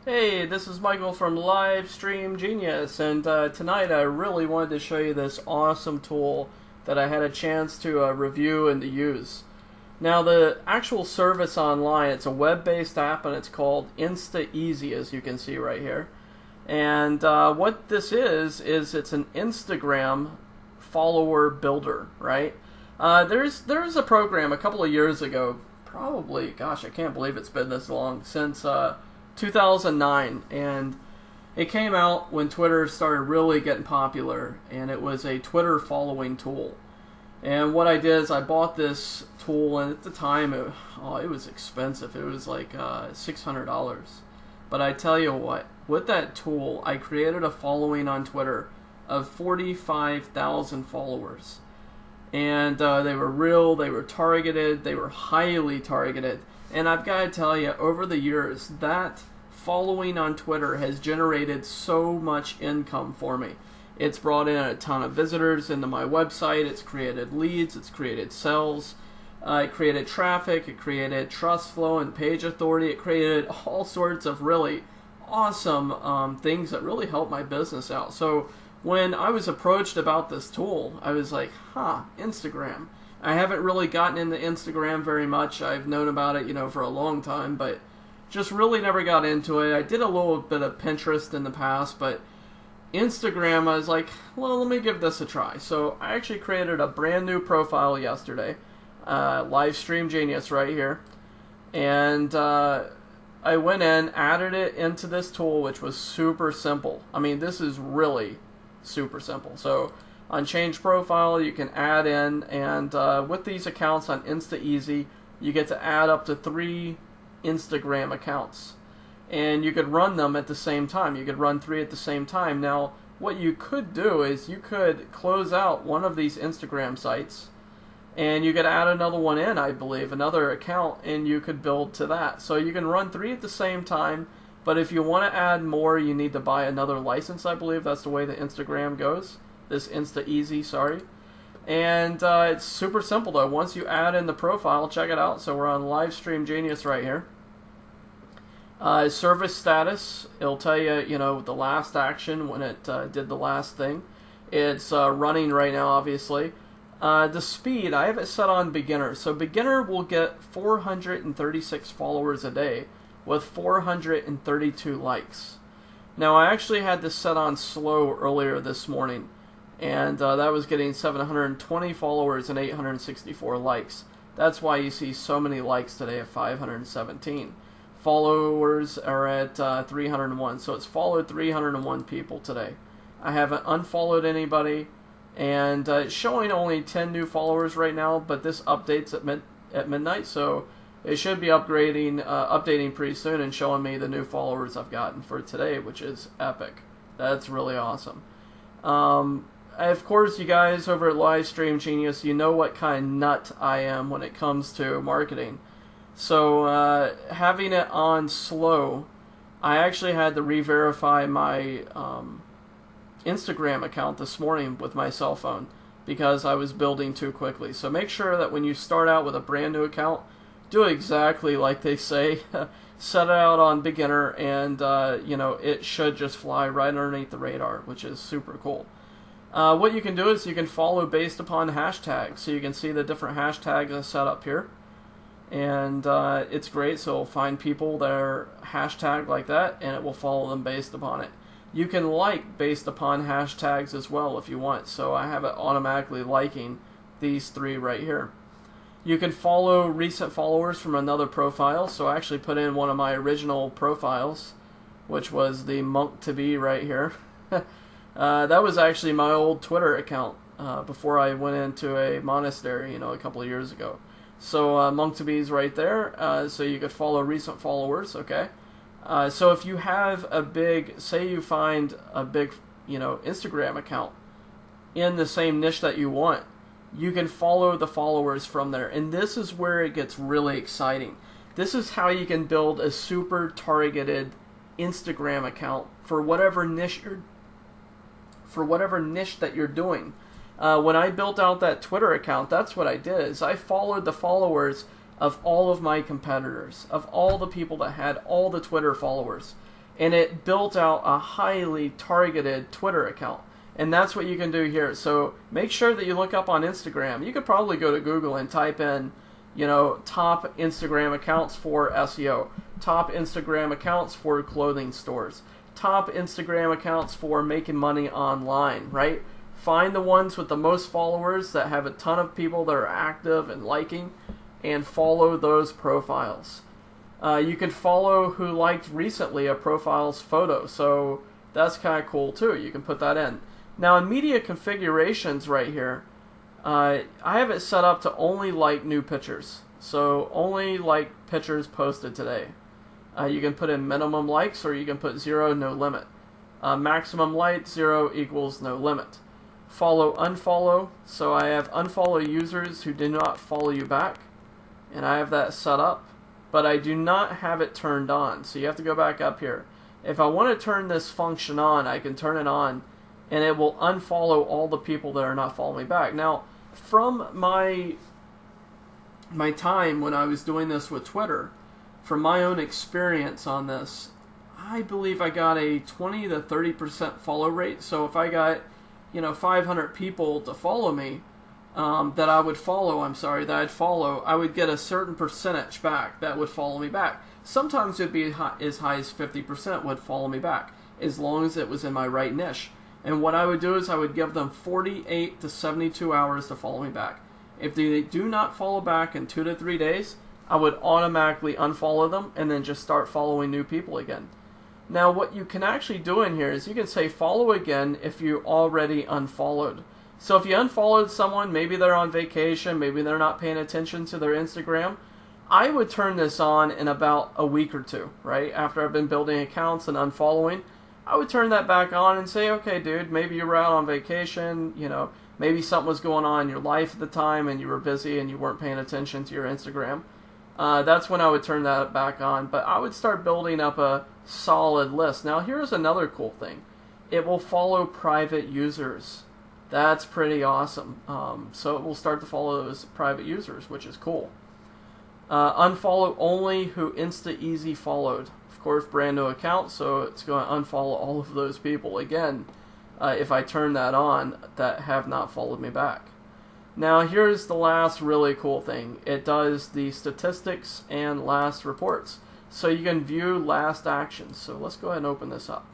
Hey, this is Michael from Livestream Genius, and tonight I really wanted to show you this awesome tool that I had a chance to review and to use. Now, the actual service online, it's a web-based app, and it's called Instaeasy, as you can see right here. And what this is it's an Instagram follower builder, right? There's a program a couple of years ago, probably, gosh, I can't believe it's been this long, since 2009, and it came out when Twitter started really getting popular, and it was a Twitter following tool. And what I did is I bought this tool, and at the time it was expensive. It was like $600. But I tell you what, with that tool, I created a following on Twitter of 45,000 followers. And they were real, they were targeted, they were highly targeted. And I've got to tell you, over the years, that following on Twitter has generated so much income for me. It's brought in a ton of visitors into my website, it's created leads, it's created sales, it created traffic, it created trust flow and page authority, it created all sorts of really awesome things that really help my business out. So when I was approached about this tool, I was like, Instagram. I haven't really gotten into Instagram very much. I've known about it, for a long time, but just really never got into it. I did a little bit of Pinterest in the past, but Instagram, I was like, well, let me give this a try. So I actually created a brand new profile yesterday, Livestream Genius right here, and I went in, added it into this tool, which was super simple. I mean, this is really super simple. So on Change Profile, you can add in, and with these accounts on Instaeasy, you get to add up to 3 Instagram accounts. And you could run them at the same time. You could run 3 at the same time. Now, what you could do is you could close out one of these Instagram sites, and you could add another one in, I believe, another account, and you could build to that. So you can run 3 at the same time, but if you want to add more, you need to buy another license, I believe. That's the way the Instagram goes. This Instaeasy, sorry. And it's super simple, though. Once you add in the profile, check it out. So we're on Livestream Genius right here. Service status, it'll tell you, the last action when it did the last thing. It's running right now, obviously. The speed, I have it set on beginner. So beginner will get 436 followers a day with 432 likes. Now, I actually had this set on slow earlier this morning, and that was getting 720 followers and 864 likes. That's why you see so many likes today at 517. Followers are at 301, so it's followed 301 people today. I haven't unfollowed anybody, and it's showing only 10 new followers right now, but this updates at midnight, so it should be updating pretty soon and showing me the new followers I've gotten for today, which is epic. That's really awesome. Of course, you guys over at Livestream Genius, you know what kind of nut I am when it comes to marketing. So having it on slow, I actually had to re-verify my Instagram account this morning with my cell phone because I was building too quickly. So make sure that when you start out with a brand new account, do exactly like they say. Set it out on beginner, and it should just fly right underneath the radar, which is super cool. What you can do is you can follow based upon hashtags. So you can see the different hashtags I set up here. And it's great, so it'll find people that are hashtagged like that, and it will follow them based upon it. You can like based upon hashtags as well if you want, so I have it automatically liking these 3 right here. You can follow recent followers from another profile, so I actually put in one of my original profiles, which was the monk to be right here. That was actually my old Twitter account before I went into a monastery, a couple of years ago. So monk to be is right there, so you could follow recent followers, okay? So if you have say you find a big, Instagram account in the same niche that you want, you can follow the followers from there. And this is where it gets really exciting. This is how you can build a super targeted Instagram account for whatever niche that you're doing. When I built out that Twitter account, that's what I did, is I followed the followers of all of my competitors, of all the people that had all the Twitter followers. and it built out a highly targeted Twitter account. And that's what you can do here. So make sure that you look up on Instagram. You could probably go to Google and type in, you know, top Instagram accounts for SEO, top Instagram accounts for clothing stores, top Instagram accounts for making money online, right? Find the ones with the most followers that have a ton of people that are active and liking, and follow those profiles. You can follow who liked recently a profile's photo, so that's kind of cool too. You can put that in. Now in media configurations right here, I have it set up to only like new pictures. So only like pictures posted today. You can put in minimum likes, or you can put 0, no limit. Maximum likes, 0 equals no limit. Follow, unfollow. So I have unfollow users who do not follow you back, and I have that set up, but I do not have it turned on. So you have to go back up here. If I want to turn this function on, I can turn it on, and it will unfollow all the people that are not following me back. Now, from my time when I was doing this with Twitter, from my own experience on this, I believe I got a 20 to 30% follow rate. So if I got, you know, 500 people to follow me, that I'd follow, I would get a certain percentage back that would follow me back. Sometimes it'd be as high as 50% would follow me back, as long as it was in my right niche. And what I would do is I would give them 48 to 72 hours to follow me back. If they do not follow back in 2 to 3 days, I would automatically unfollow them and then just start following new people again. Now what you can actually do in here is you can say follow again if you already unfollowed. So if you unfollowed someone, maybe they're on vacation, maybe they're not paying attention to their Instagram, I would turn this on in about a week or two, right? After I've been building accounts and unfollowing, I would turn that back on and say, okay, dude, maybe you were out on vacation, you know, maybe something was going on in your life at the time and you were busy and you weren't paying attention to your Instagram. That's when I would turn that back on. But I would start building up a solid list. Now, here's another cool thing. It will follow private users. That's pretty awesome. So it will start to follow those private users, which is cool. Unfollow only who Instaeasy followed. Of course, brand new account, so it's going to unfollow all of those people. Again, if I turn that on, that have not followed me back. Now, here's the last really cool thing. It does the statistics and last reports. So you can view last actions. So let's go ahead and open this up.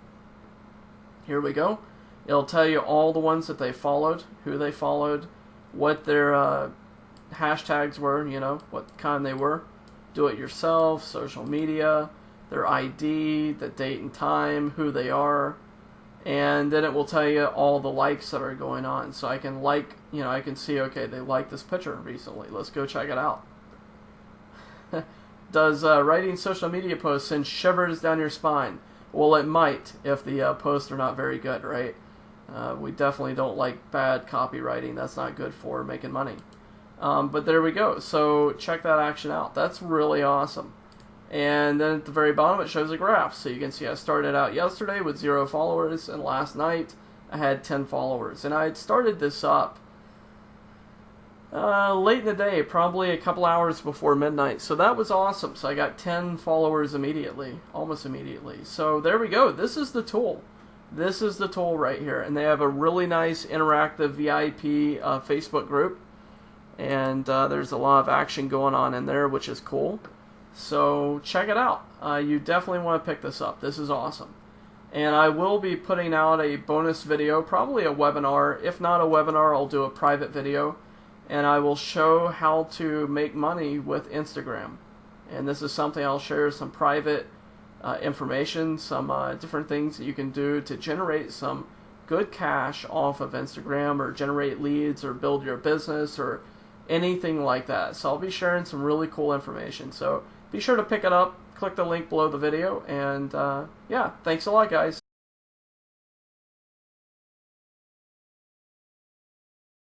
Here we go. It'll tell you all the ones that they followed, who they followed, what their hashtags were, you know, what kind they were. Do it yourself, social media, their ID, the date and time, who they are, and then it will tell you all the likes that are going on. So I can like, you know, I can see, okay, they liked this picture recently. Let's go check it out. Does writing social media posts send shivers down your spine? Well, it might if the posts are not very good, right? We definitely don't like bad copywriting. That's not good for making money. But there we go. So check that action out. That's really awesome. And then at the very bottom it shows a graph. So you can see I started out yesterday with 0 followers, and last night I had 10 followers. And I had started this up late in the day, probably a couple hours before midnight. So that was awesome. So I got 10 followers immediately, almost immediately. So there we go. This is the tool. This is the tool right here. And they have a really nice interactive VIP Facebook group. And there's a lot of action going on in there, which is cool. So check it out. You definitely want to pick this up. This is awesome. And I will be putting out a bonus video, probably a webinar. If not a webinar, I'll do a private video. And I will show how to make money with Instagram. And this is something I'll share some private information, some different things that you can do to generate some good cash off of Instagram, or generate leads, or build your business, or anything like that. So I'll be sharing some really cool information. So be sure to pick it up, click the link below the video, and yeah, thanks a lot, guys.